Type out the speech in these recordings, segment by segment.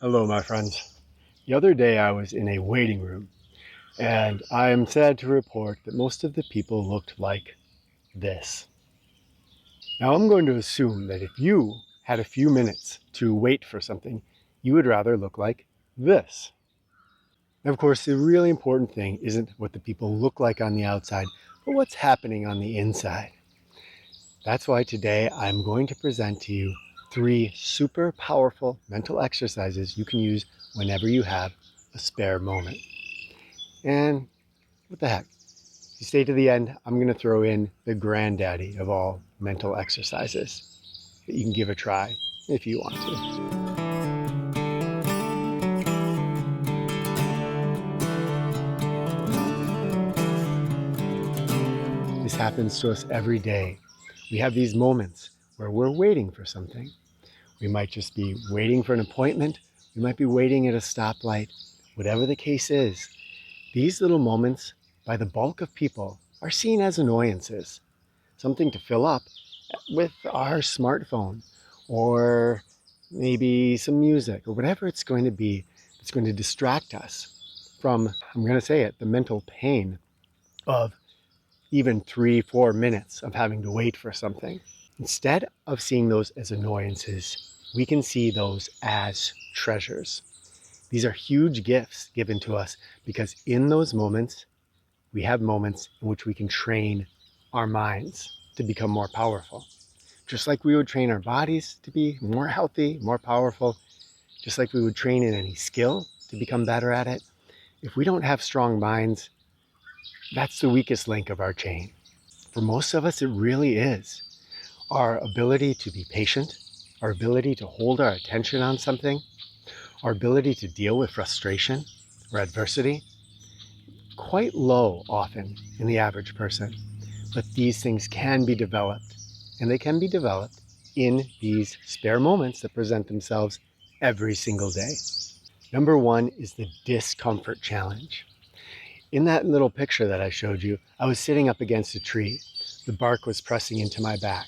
Hello, my friends. The other day I was in a waiting room, and I am sad to report that most of the people looked like this. Now, I'm going to assume that if you had a few minutes to wait for something, you would rather look like this. Now, of course, the really important thing isn't what the people look like on the outside, but what's happening on the inside. That's why today I'm going to present to you 3 super powerful mental exercises you can use whenever you have a spare moment. And what the heck? If you stay to the end, I'm going to throw in the granddaddy of all mental exercises that you can give a try if you want to. This happens to us every day. We have these moments where we're waiting for something. We might just be waiting for an appointment. We might be waiting at a stoplight. Whatever the case is, these little moments, by the bulk of people, are seen as annoyances. Something to fill up with our smartphone, or maybe some music, or whatever it's going to be that's going to distract us from, I'm going to say it, the mental pain of even 3-4 minutes of having to wait for something. Instead of seeing those as annoyances, we can see those as treasures. These are huge gifts given to us because in those moments, we have moments in which we can train our minds to become more powerful. Just like we would train our bodies to be more healthy, more powerful, just like we would train in any skill to become better at it. If we don't have strong minds, that's the weakest link of our chain. For most of us, it really is. Our ability to be patient, our ability to hold our attention on something, our ability to deal with frustration or adversity, quite low often in the average person. But these things can be developed, and they can be developed in these spare moments that present themselves every single day. Number 1 is the discomfort challenge. In that little picture that I showed you, I was sitting up against a tree. The bark was pressing into my back.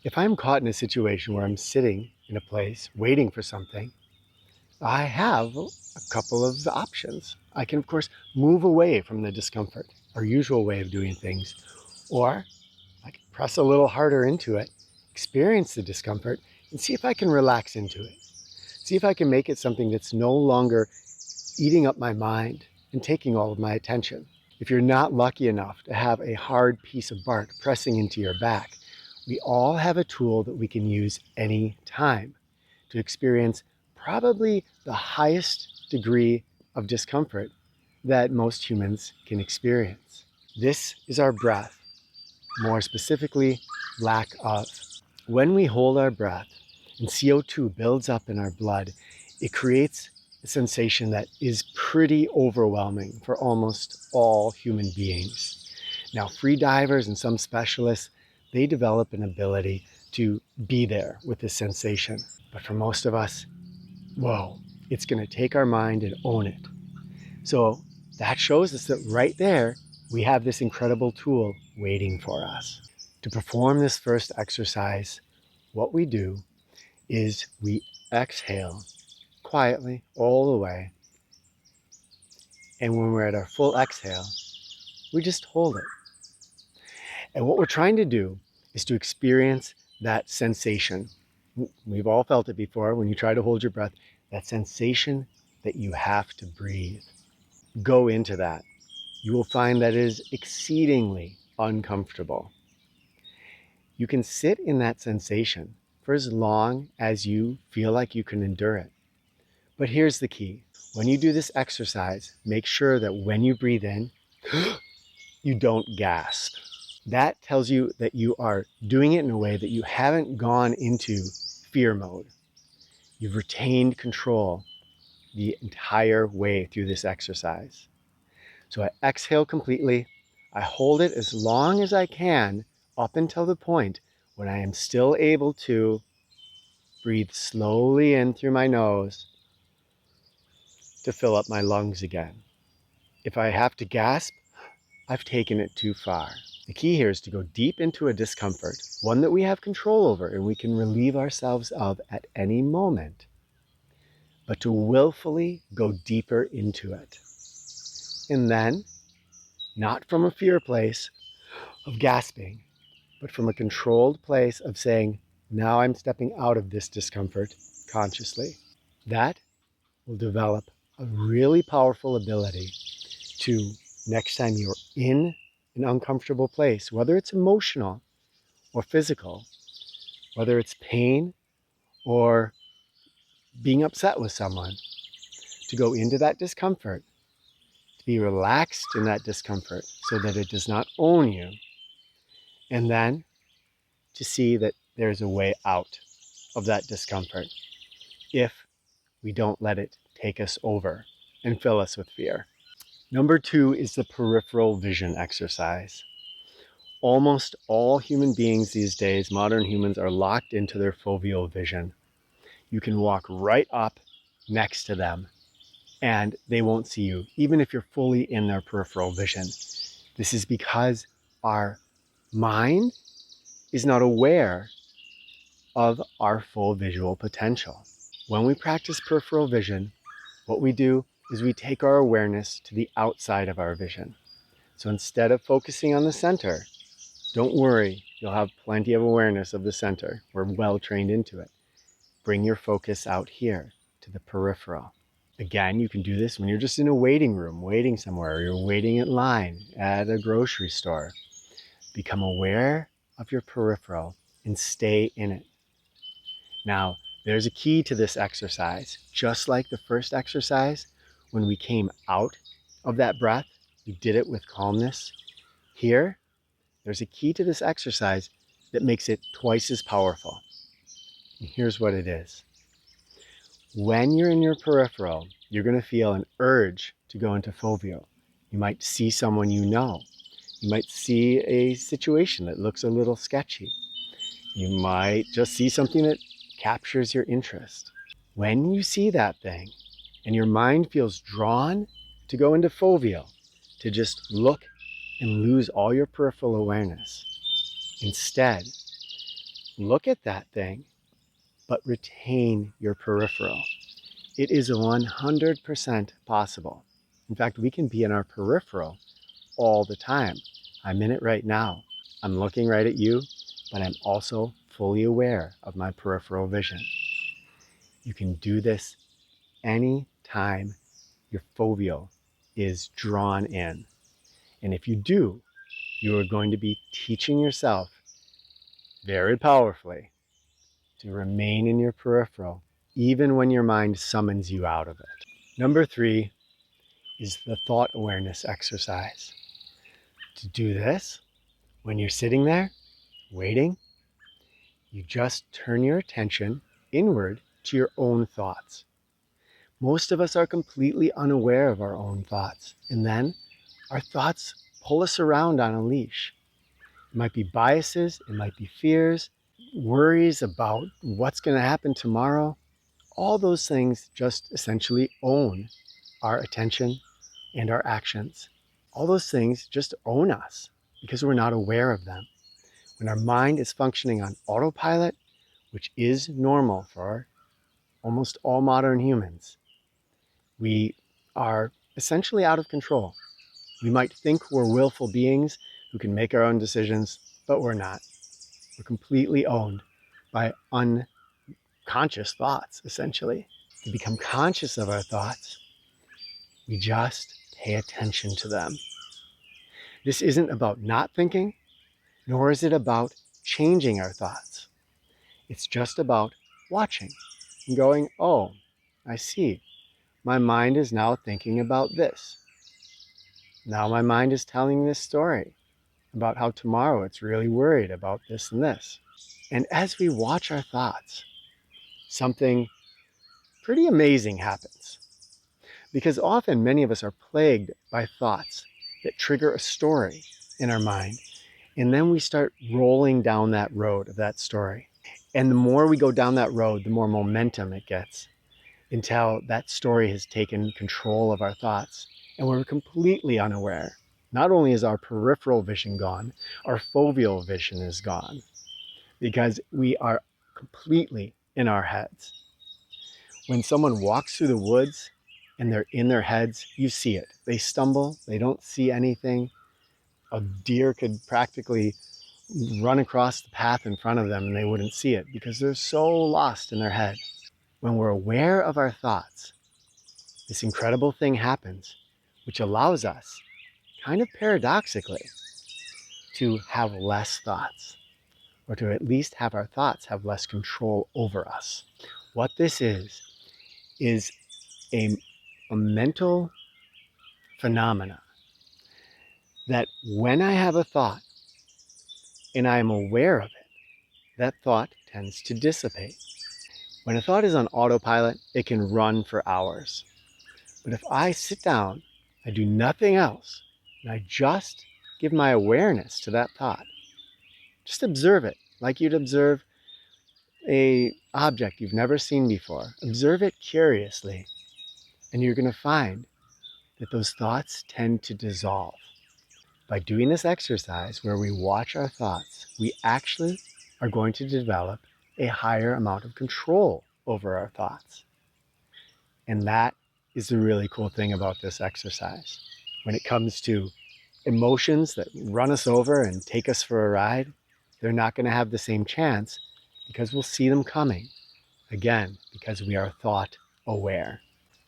If I'm caught in a situation where I'm sitting in a place waiting for something, I have a couple of options. I can, of course, move away from the discomfort, our usual way of doing things, or I can press a little harder into it, experience the discomfort, and see if I can relax into it. See if I can make it something that's no longer eating up my mind and taking all of my attention. If you're not lucky enough to have a hard piece of bark pressing into your back, we all have a tool that we can use any time to experience probably the highest degree of discomfort that most humans can experience. This is our breath, more specifically, lack of. When we hold our breath and CO2 builds up in our blood, it creates a sensation that is pretty overwhelming for almost all human beings. Now, free divers and some specialists, they develop an ability to be there with this sensation. But for most of us, whoa, it's going to take our mind and own it. So that shows us that right there, we have this incredible tool waiting for us. To perform this first exercise, what we do is we exhale quietly all the way. And when we're at our full exhale, we just hold it. And what we're trying to do is to experience that sensation. We've all felt it before when you try to hold your breath, that sensation that you have to breathe. Go into that. You will find that it is exceedingly uncomfortable. You can sit in that sensation for as long as you feel like you can endure it. But here's the key. When you do this exercise, make sure that when you breathe in, you don't gasp. That tells you that you are doing it in a way that you haven't gone into fear mode. You've retained control the entire way through this exercise. So I exhale completely. I hold it as long as I can up until the point when I am still able to breathe slowly in through my nose to fill up my lungs again. If I have to gasp, I've taken it too far. The key here is to go deep into a discomfort, one that we have control over and we can relieve ourselves of at any moment, but to willfully go deeper into it. And then, not from a fear place of gasping, but from a controlled place of saying, now I'm stepping out of this discomfort consciously. That will develop a really powerful ability to, next time you're in an uncomfortable place, whether it's emotional or physical, whether it's pain or being upset with someone, to go into that discomfort, to be relaxed in that discomfort so that it does not own you, and then to see that there's a way out of that discomfort if we don't let it take us over and fill us with fear. Number 2 is the peripheral vision exercise. Almost all human beings these days, modern humans, are locked into their foveal vision. You can walk right up next to them and they won't see you, even if you're fully in their peripheral vision. This is because our mind is not aware of our full visual potential. When we practice peripheral vision, what we do is we take our awareness to the outside of our vision. So instead of focusing on the center, don't worry, you'll have plenty of awareness of the center. We're well trained into it. Bring your focus out here to the peripheral. Again, you can do this when you're just in a waiting room, waiting somewhere, or you're waiting in line at a grocery store. Become aware of your peripheral and stay in it. Now, there's a key to this exercise. Just like the first exercise, when we came out of that breath, we did it with calmness. Here, there's a key to this exercise that makes it twice as powerful. And here's what it is. When you're in your peripheral, you're going to feel an urge to go into foveal. You might see someone you know. You might see a situation that looks a little sketchy. You might just see something that captures your interest. When you see that thing and your mind feels drawn to go into foveal, to just look and lose all your peripheral awareness, instead, look at that thing, but retain your peripheral. It is 100% possible. In fact, we can be in our peripheral all the time. I'm in it right now. I'm looking right at you, but I'm also fully aware of my peripheral vision. You can do this any time your foveal is drawn in. And if you do, you are going to be teaching yourself very powerfully to remain in your peripheral, even when your mind summons you out of it. Number 3 is the thought awareness exercise. To do this, when you're sitting there, waiting, you just turn your attention inward to your own thoughts. Most of us are completely unaware of our own thoughts, and then our thoughts pull us around on a leash. It might be biases, it might be fears, worries about what's going to happen tomorrow. All those things just essentially own our attention and our actions. All those things just own us because we're not aware of them. When our mind is functioning on autopilot, which is normal for almost all modern humans, we are essentially out of control. We might think we're willful beings who can make our own decisions, but we're not. We're completely owned by unconscious thoughts, essentially. To become conscious of our thoughts, we just pay attention to them. This isn't about not thinking, nor is it about changing our thoughts. It's just about watching and going, oh, I see. My mind is now thinking about this. Now my mind is telling this story about how tomorrow it's really worried about this and this. And as we watch our thoughts, something pretty amazing happens. Because often many of us are plagued by thoughts that trigger a story in our mind. And then we start rolling down that road of that story. And the more we go down that road, the more momentum it gets until that story has taken control of our thoughts. And we're completely unaware. Not only is our peripheral vision gone, our foveal vision is gone because we are completely in our heads. When someone walks through the woods and they're in their heads, you see it. They stumble, they don't see anything. A deer could practically run across the path in front of them and they wouldn't see it because they're so lost in their head. When we're aware of our thoughts, this incredible thing happens, which allows us, kind of paradoxically, to have less thoughts, or to at least have our thoughts have less control over us. What this is a mental phenomena that when I have a thought and I am aware of it, that thought tends to dissipate. When a thought is on autopilot, it can run for hours. But if I sit down, I do nothing else, and I just give my awareness to that thought, just observe it like you'd observe an object you've never seen before. Observe it curiously, and you're going to find that those thoughts tend to dissolve. By doing this exercise where we watch our thoughts, we actually are going to develop a higher amount of control over our thoughts. And that is the really cool thing about this exercise. When it comes to emotions that run us over and take us for a ride, they're not going to have the same chance because we'll see them coming. Again, because we are thought aware.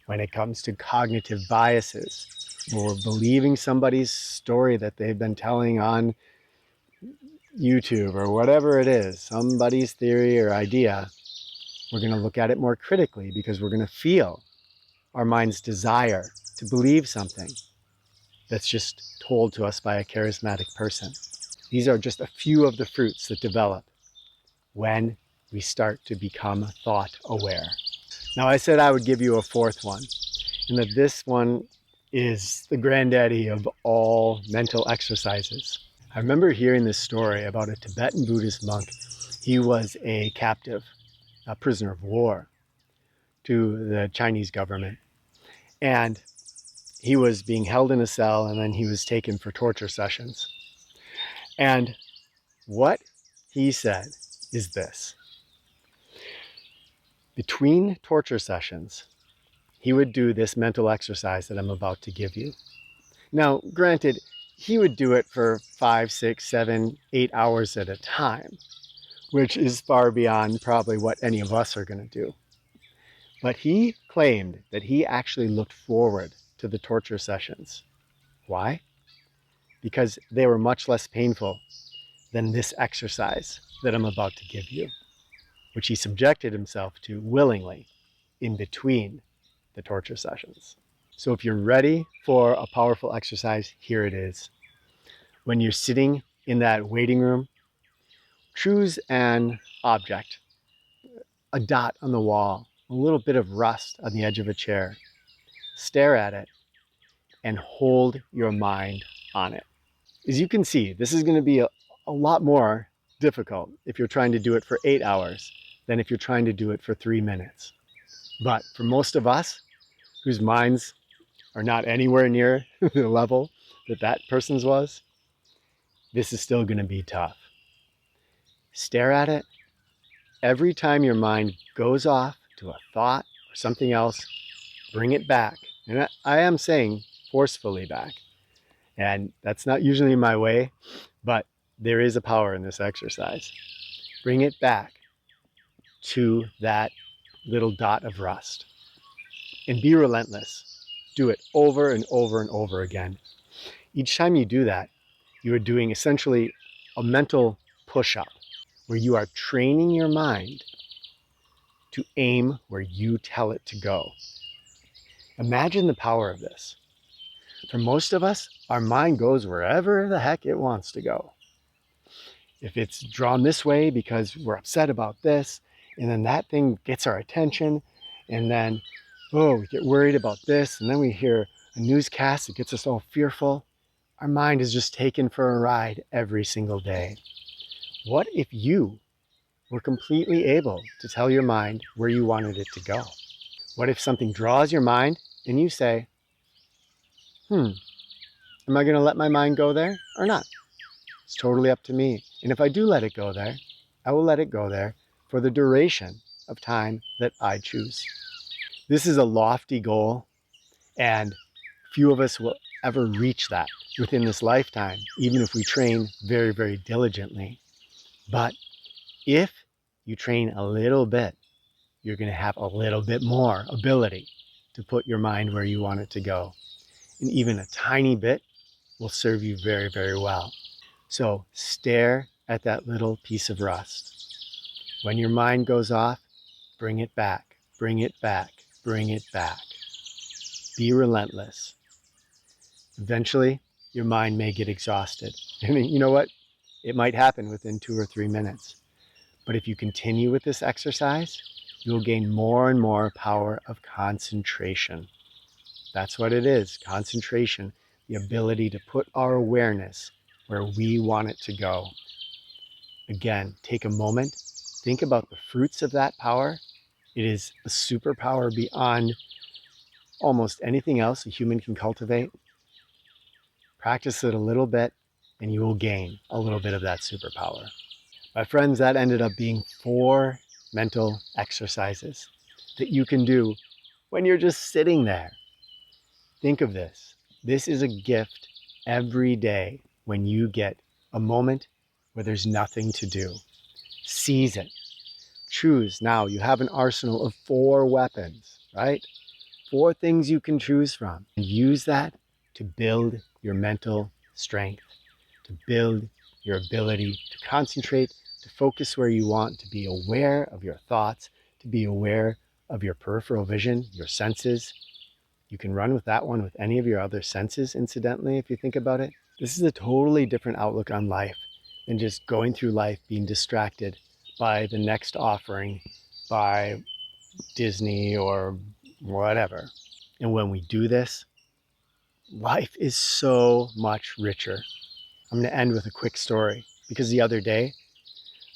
When it comes to cognitive biases, where we're believing somebody's story that they've been telling on YouTube or whatever it is, somebody's theory or idea, we're going to look at it more critically because we're going to feel our mind's desire to believe something that's just told to us by a charismatic person. These are just a few of the fruits that develop when we start to become thought aware. Now, I said I would give you a fourth one, and that this one is the granddaddy of all mental exercises. I remember hearing this story about a Tibetan Buddhist monk. He was a captive, a prisoner of war to the Chinese government. And he was being held in a cell, and then he was taken for torture sessions. And what he said is this. Between torture sessions, he would do this mental exercise that I'm about to give you. Now, granted, he would do it for 5, 6, 7, 8 hours at a time, which is far beyond probably what any of us are going to do. But he claimed that he actually looked forward to the torture sessions. Why? Because they were much less painful than this exercise that I'm about to give you, which he subjected himself to willingly in between the torture sessions. So if you're ready for a powerful exercise, here it is. When you're sitting in that waiting room, choose an object, a dot on the wall, a little bit of rust on the edge of a chair. Stare at it and hold your mind on it. As you can see, this is going to be a lot more difficult if you're trying to do it for 8 hours than if you're trying to do it for 3 minutes. But for most of us whose minds are not anywhere near the level that that person's was, this is still going to be tough. Stare at it. Every time your mind goes off to a thought or something else, bring it back. And I am saying forcefully back. And that's not usually my way, but there is a power in this exercise. Bring it back to that little dot of rust. And be relentless. Do it over and over and over again. Each time you do that, you are doing essentially a mental push-up where you are training your mind to aim where you tell it to go. Imagine the power of this. For most of us, our mind goes wherever the heck it wants to go. If it's drawn this way because we're upset about this, and then that thing gets our attention, and then, we get worried about this, and then we hear a newscast that gets us all fearful. Our mind is just taken for a ride every single day. What if you were completely able to tell your mind where you wanted it to go? What if something draws your mind and you say, am I going to let my mind go there or not? It's totally up to me. And if I do let it go there, I will let it go there for the duration of time that I choose. This is a lofty goal, and few of us will ever reach that within this lifetime, even if we train very, very diligently. But if you train a little bit, you're going to have a little bit more ability to put your mind where you want it to go. And even a tiny bit will serve you very, very well. So stare at that little piece of rust. When your mind goes off, bring it back, bring it back, bring it back. Be relentless. Eventually, your mind may get exhausted. And you know what? It might happen within 2 or 3 minutes. But if you continue with this exercise, you will gain more and more power of concentration. That's what it is, concentration, the ability to put our awareness where we want it to go. Again, take a moment, think about the fruits of that power. It is a superpower beyond almost anything else a human can cultivate. Practice it a little bit, and you will gain a little bit of that superpower. My friends, that ended up being 4 mental exercises that you can do when you're just sitting there. Think of this. This is a gift every day when you get a moment where there's nothing to do. Seize it. Choose. Now you have an arsenal of 4 weapons, right? 4 things you can choose from. And use that to build your mental strength, to build your ability to concentrate, to focus where you want, to be aware of your thoughts, to be aware of your peripheral vision, your senses. You can run with that one with any of your other senses, incidentally, if you think about it. This is a totally different outlook on life than just going through life being distracted by the next offering, by Disney or whatever. And when we do this, life is so much richer. I'm going to end with a quick story, because the other day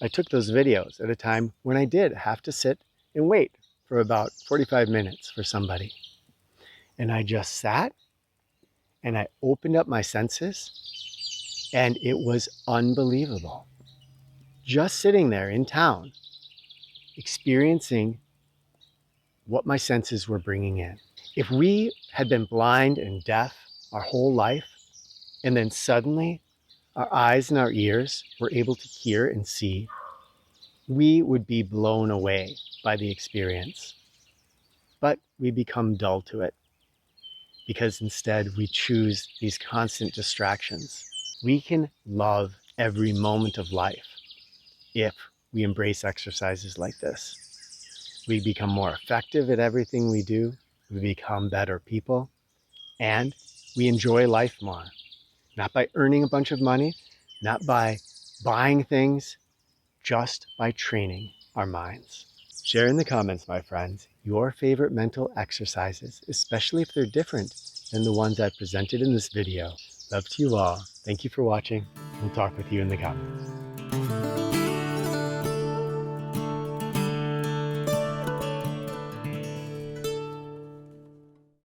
I took those videos at a time when I did have to sit and wait for about 45 minutes for somebody. And I just sat and I opened up my senses, and it was unbelievable. Just sitting there in town, experiencing what my senses were bringing in. If we had been blind and deaf our whole life, and then suddenly our eyes and our ears were able to hear and see, we would be blown away by the experience. But we become dull to it, because instead we choose these constant distractions. We can love every moment of life if we embrace exercises like this. We become more effective at everything we do, we become better people, and we enjoy life more. Not by earning a bunch of money, not by buying things, just by training our minds. Share in the comments, my friends, your favorite mental exercises, especially if they're different than the ones I've presented in this video. Love to you all. Thank you for watching. We'll talk with you in the comments.